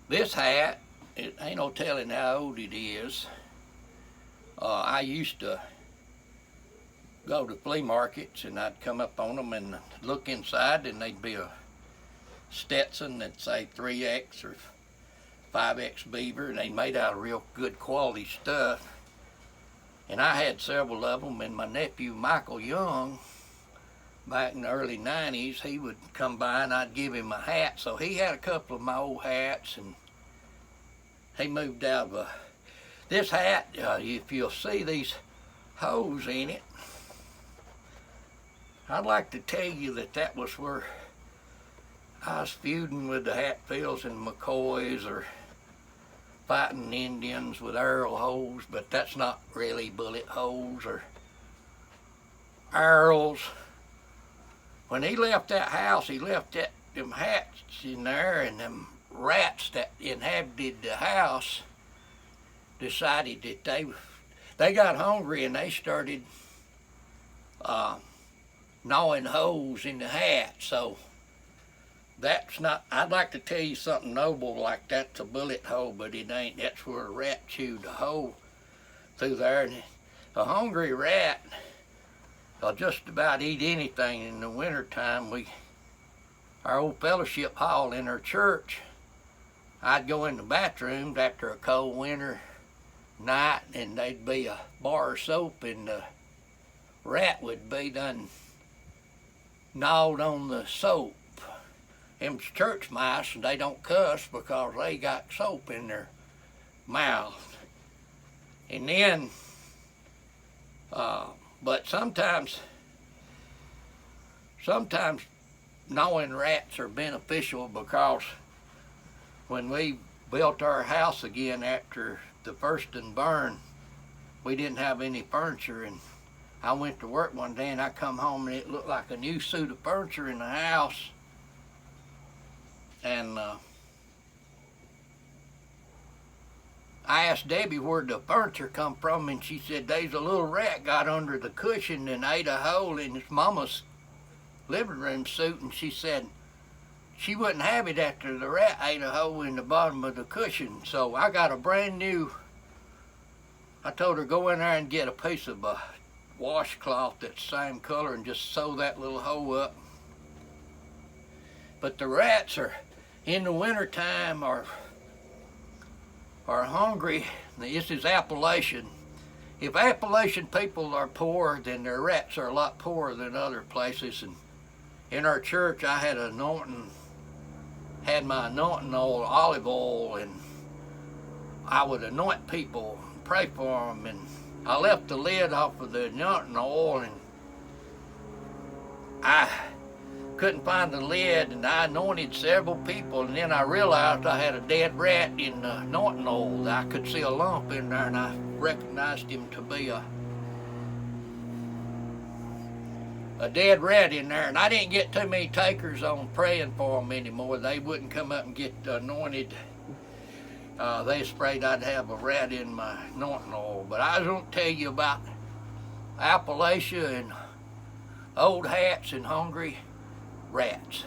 This hat, it ain't no telling how old it is. I used to go to flea markets and I'd come up on them and look inside, and they'd be a Stetson that'd say 3X or 5X beaver, and they made out of real good quality stuff. And I had several of them, and my nephew Michael Young, back in the early 90s, he would come by and I'd give him a hat. So he had a couple of my old hats, and he moved out of this hat. If you'll see these holes in it, I'd like to tell you that was where I was feuding with the Hatfields and McCoys, or fighting Indians with arrow holes, but that's not really bullet holes or arrows. When he left that house, he left them hats in there, and them rats that inhabited the house decided that they got hungry and they started gnawing holes in the hat. So that's not, I'd like to tell you something noble like that's a bullet hole, but it ain't. That's where a rat chewed a hole through there. And a hungry rat will just about eat anything. In the wintertime, our old fellowship hall in our church, I'd go in the bathrooms after a cold winter night, and there'd be a bar of soap, and the rat would be done gnawed on the soap. Them church mice, and they don't cuss because they got soap in their mouth. And then, but sometimes gnawing rats are beneficial, because when we built our house again after the first and burn, we didn't have any furniture, and I went to work one day and I come home and it looked like a new suit of furniture in the house. And I asked Debbie where'd the furniture come from, and she said there's a little rat got under the cushion and ate a hole in his mama's living room suit, and she said she wouldn't have it after the rat ate a hole in the bottom of the cushion. So I got a brand new, I told her go in there and get a piece of a washcloth that's the same color and just sew that little hole up. But the rats are, in the wintertime, are hungry. This is Appalachian. If Appalachian people are poor, then their rats are a lot poorer than other places. And in our church, I had my anointing oil, olive oil, and I would anoint people, pray for them, and I left the lid off of the anointing oil, and I couldn't find the lid, and I anointed several people, and then I realized I had a dead rat in the anointing oil. I could see a lump in there, and I recognized him to be a dead rat in there, and I didn't get too many takers on praying for them anymore. They wouldn't come up and get anointed. They was afraid I'd have a rat in my anointing oil. But I was going to tell you about Appalachia and old hats and hungry rats.